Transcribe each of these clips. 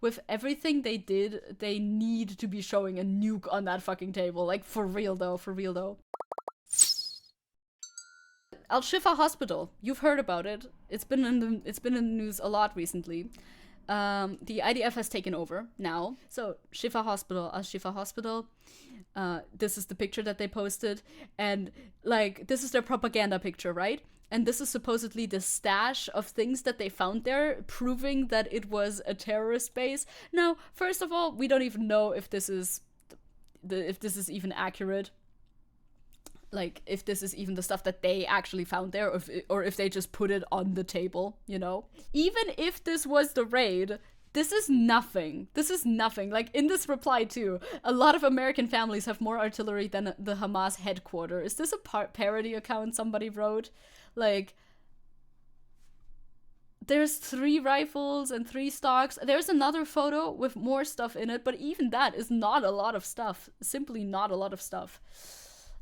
With everything they did, they need to be showing a nuke on that fucking table. Like, for real though, for real though. Al-Shifa Hospital. You've heard about it. It's been in the news a lot recently. The IDF has taken over now. So Shifa Hospital, Al-Shifa Hospital. This is the picture that they posted, and like this is their propaganda picture, right? And this is supposedly the stash of things that they found there, proving that it was a terrorist base. Now, first of all, we don't even know if this is even accurate. Like, if this is even the stuff that they actually found there, or if they just put it on the table, you know? Even if this was the raid, this is nothing. This is nothing. Like, in this reply, too, a lot of American families have more artillery than the Hamas headquarters. Is this a parody account somebody wrote? Like, there's 3 rifles and 3 stocks. There's another photo with more stuff in it, but even that is not a lot of stuff. Simply not a lot of stuff.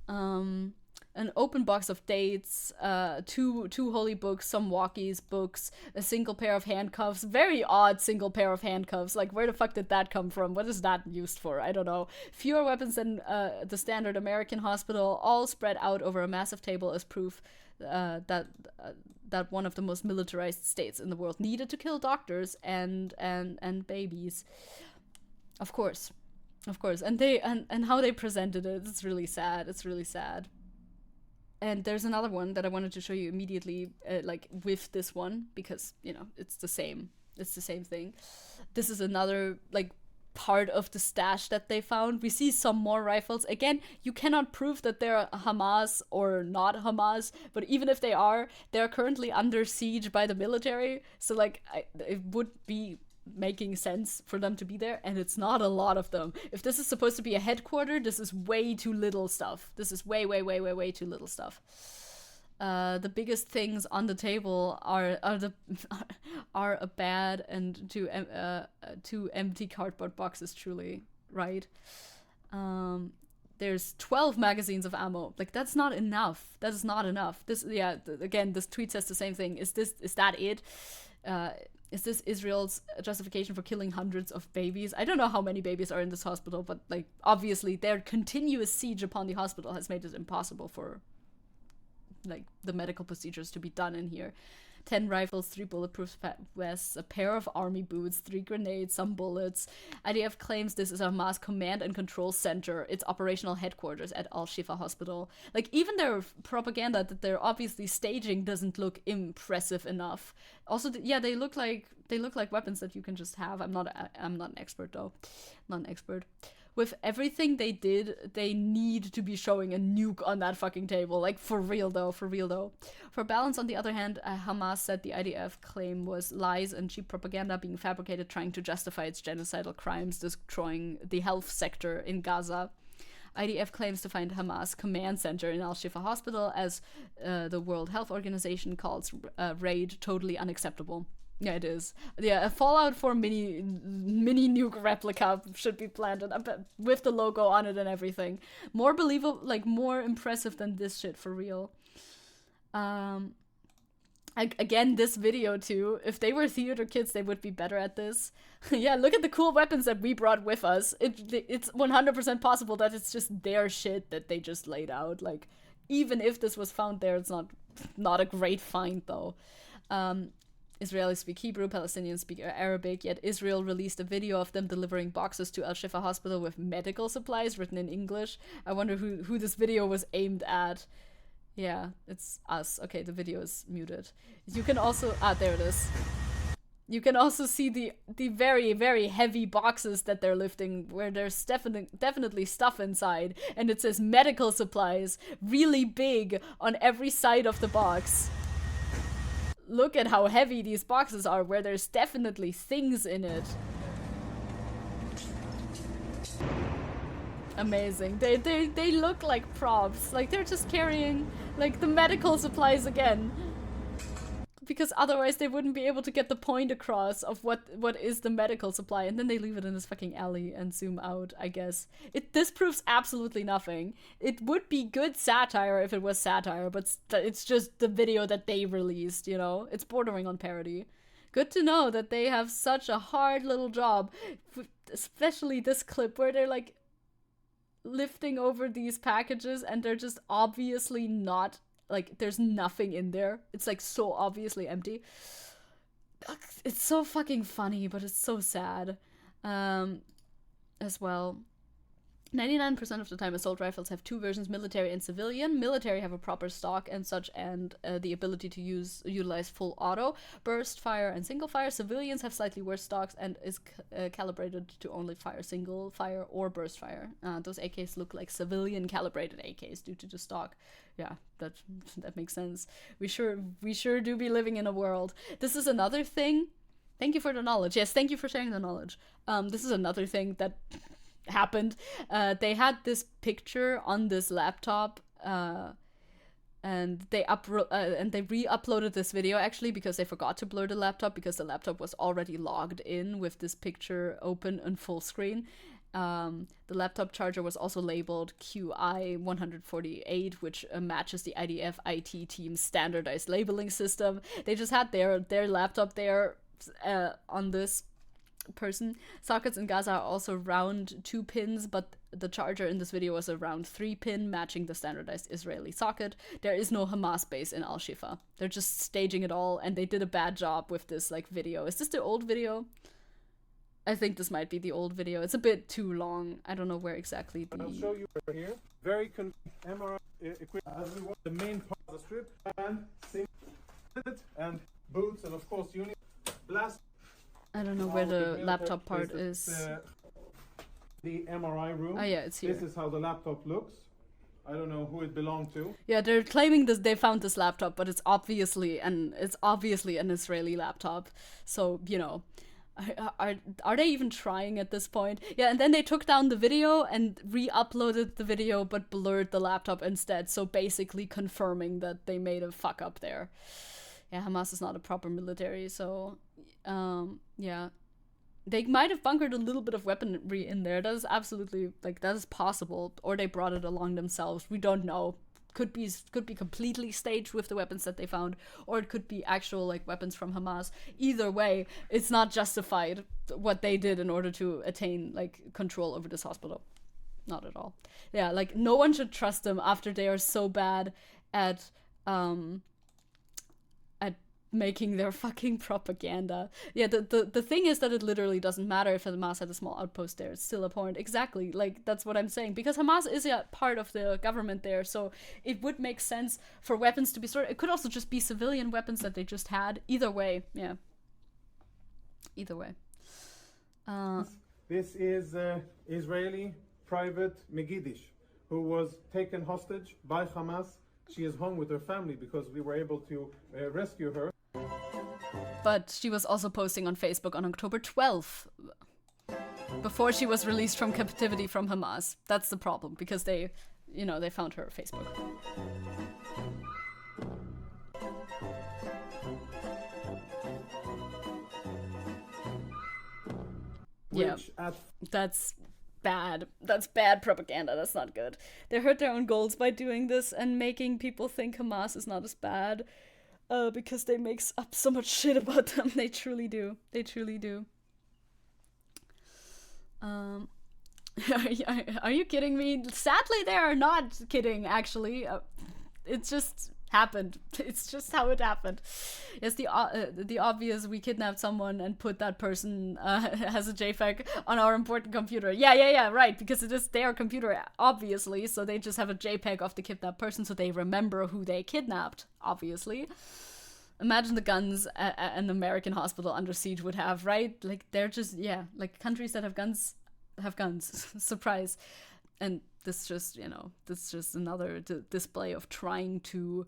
An open box of dates, two holy books, some walkies, books, a single pair of handcuffs. Very odd single pair of handcuffs. Like, where the fuck did that come from? What is that used for? I don't know. Fewer weapons than the standard American hospital, all spread out over a massive table as proof that one of the most militarized states in the world needed to kill doctors and babies. Of course. Of course, and how they presented it, it's really sad. It's really sad. And there's another one that I wanted to show you immediately, like with this one, because you know it's the same. It's the same thing. This is another like part of the stash that they found. We see some more rifles. Again, you cannot prove that they're Hamas or not Hamas, but even if they are, they're currently under siege by the military. So like, it would be making sense for them to be there, and it's not a lot of them. If this is supposed to be a headquarter, this is way too little stuff. This is way too little stuff. The biggest things on the table are a bed and two empty cardboard boxes, truly, right? There's 12 magazines of ammo. Like, that's not enough. That is not enough. This, yeah, again, this tweet says the same thing. Is that it? Is this Israel's justification for killing hundreds of babies? I don't know how many babies are in this hospital, but like obviously their continuous siege upon the hospital has made it impossible for like the medical procedures to be done in here. 10 rifles, 3 bulletproof vests, a pair of army boots, 3 grenades, some bullets. IDF claims this is a Hamas command and control center, its operational headquarters at al-Shifa Hospital. Like, even their propaganda that they're obviously staging doesn't look impressive enough. Also, yeah, they look like weapons that you can just have. I'm not an expert though. Not an expert. With everything they did, they need to be showing a nuke on that fucking table. Like, for real though, for real though. For balance, on the other hand, Hamas said the IDF claim was lies and cheap propaganda being fabricated trying to justify its genocidal crimes, destroying the health sector in Gaza. IDF claims to find Hamas command center in al-Shifa Hospital, as the World Health Organization calls raid totally unacceptable. Yeah, it is. Yeah, a Fallout 4 mini nuke replica should be planted with the logo on it and everything. More believable, like more impressive than this shit, for real. Again, this video too. If they were theater kids, they would be better at this. Yeah, look at the cool weapons that we brought with us. It's 100% possible that it's just their shit that they just laid out. Like, even if this was found there, it's not a great find though. Israelis speak Hebrew, Palestinians speak Arabic, yet Israel released a video of them delivering boxes to al-Shifa Hospital with medical supplies written in English. I wonder who this video was aimed at. Yeah, it's us. Okay, the video is muted. You can also... there it is. You can also see the very, very heavy boxes that they're lifting, where there's definitely stuff inside, and it says medical supplies really big on every side of the box. Look at how heavy these boxes are, where there's definitely things in it. Amazing. They look like props. Like, they're just carrying, like, the medical supplies again. Because otherwise they wouldn't be able to get the point across of what is the medical supply. And then they leave it in this fucking alley and zoom out, I guess. This proves absolutely nothing. It would be good satire if it was satire, but it's just the video that they released, you know? It's bordering on parody. Good to know that they have such a hard little job, especially this clip where they're like lifting over these packages and they're just obviously not, like, there's nothing in there. It's like so obviously empty. It's so fucking funny, but it's so sad. As well. 99% of the time, assault rifles have two versions, military and civilian. Military have a proper stock and such, and the ability to utilize full auto, burst fire, and single fire. Civilians have slightly worse stocks and is calibrated to only fire single fire or burst fire. Those AKs look like civilian calibrated AKs due to the stock. Yeah, that makes sense. We sure do be living in a world. This is another thing. Thank you for the knowledge. Yes, thank you for sharing the knowledge. This is another thing that happened. They had this picture on this laptop, and they re-uploaded this video actually because they forgot to blur the laptop because the laptop was already logged in with this picture open and full screen. The laptop charger was also labeled QI148, which matches the IDF IT team's standardized labeling system. They just had their laptop there on this person. Sockets in Gaza are also round 2 pins, but the charger in this video was a round 3 pin, matching the standardized Israeli socket. There is no Hamas base in al-Shifa. They're just staging it all, and they did a bad job with this like video. Is this the old video? I think this might be the old video. It's a bit too long. I don't know where exactly the... I'll show you here. Very MRI equipment as we want. The main part of the strip and and boots, and of course unit blast. I don't know where the laptop part is. The MRI room. Oh yeah, it's here. This is how the laptop looks. I don't know who it belonged to. Yeah, they're claiming this. They found this laptop, but it's obviously an Israeli laptop. So you know, are they even trying at this point? Yeah, and then they took down the video and re-uploaded the video, but blurred the laptop instead. So basically confirming that they made a fuck up there. Yeah, Hamas is not a proper military, so. Yeah, they might have bunkered a little bit of weaponry in there. That is absolutely, like, that is possible, or they brought it along themselves. We don't know. Could be completely staged with the weapons that they found, or it could be actual like weapons from Hamas. Either way, it's not justified what they did in order to attain like control over this hospital. Not at all. Yeah, like no one should trust them after they are so bad at making their fucking propaganda. Yeah, the thing is that it literally doesn't matter if Hamas had a small outpost there. It's still a point. Exactly. Like, that's what I'm saying. Because Hamas is a part of the government there, so it would make sense for weapons to be stored. It could also just be civilian weapons that they just had. Either way, yeah. Either way. This is Israeli private Megidish, who was taken hostage by Hamas. She is home with her family because we were able to rescue her. But she was also posting on Facebook on October 12th, before she was released from captivity from Hamas. That's the problem, because they found her Facebook. Yeah, that's bad. That's bad propaganda. That's not good. They hurt their own goals by doing this and making people think Hamas is not as bad, because they make up so much shit about them. They truly do. They truly do. Are you kidding me? Sadly, they are not kidding, actually. It just happened. It's just how it happened. Yes, the obvious, we kidnapped someone and put that person as a JPEG on our important computer. Yeah, right, because it is their computer, obviously, so they just have a JPEG of the kidnapped person so they remember who they kidnapped, obviously. Imagine the guns an American hospital under siege would have, right? Like, they're just, yeah, like, countries that have guns have guns. Surprise. And this just, this is just another display of trying to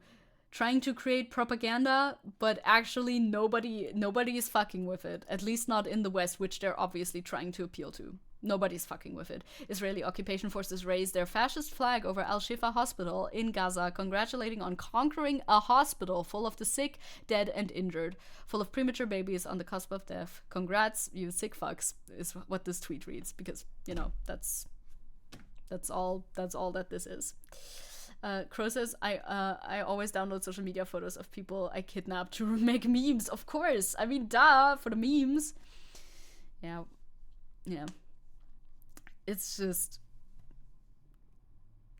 create propaganda, but actually nobody is fucking with it. At least not in the West, which they're obviously trying to appeal to. Nobody's fucking with it. Israeli occupation forces raised their fascist flag over al-Shifa hospital in Gaza, congratulating on conquering a hospital full of the sick, dead, and injured, full of premature babies on the cusp of death. Congrats, you sick fucks, is what this tweet reads, because, that's all that this is. Crow says, I always download social media photos of people I kidnapped to make memes. Of course. I mean, duh, for the memes. Yeah. Yeah. It's just...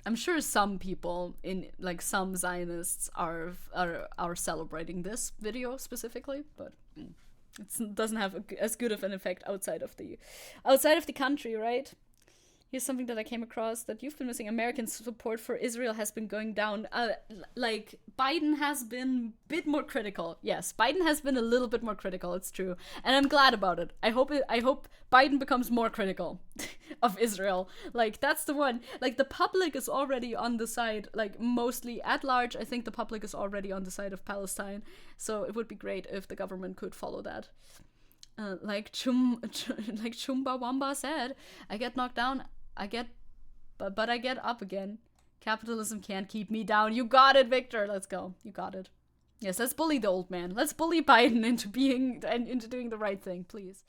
I'm sure some people in, like, some Zionists are celebrating this video specifically, but it doesn't have as good of an effect outside of the country, right? Here's something that I came across that you've been missing. American support for Israel has been going down. Like, Biden has been a bit more critical. Yes, Biden has been a little bit more critical. It's true. And I'm glad about it. I hope Biden becomes more critical of Israel. Like, that's the one. Like, the public is already on the side, like, mostly at large, I think the public is already on the side of Palestine. So it would be great if the government could follow that. Like Chumbawamba said, I get knocked down, but I get up again. Capitalism can't keep me down. You got it, Victor. Let's go. You got it. Yes, let's bully the old man. Let's bully Biden into doing the right thing, please.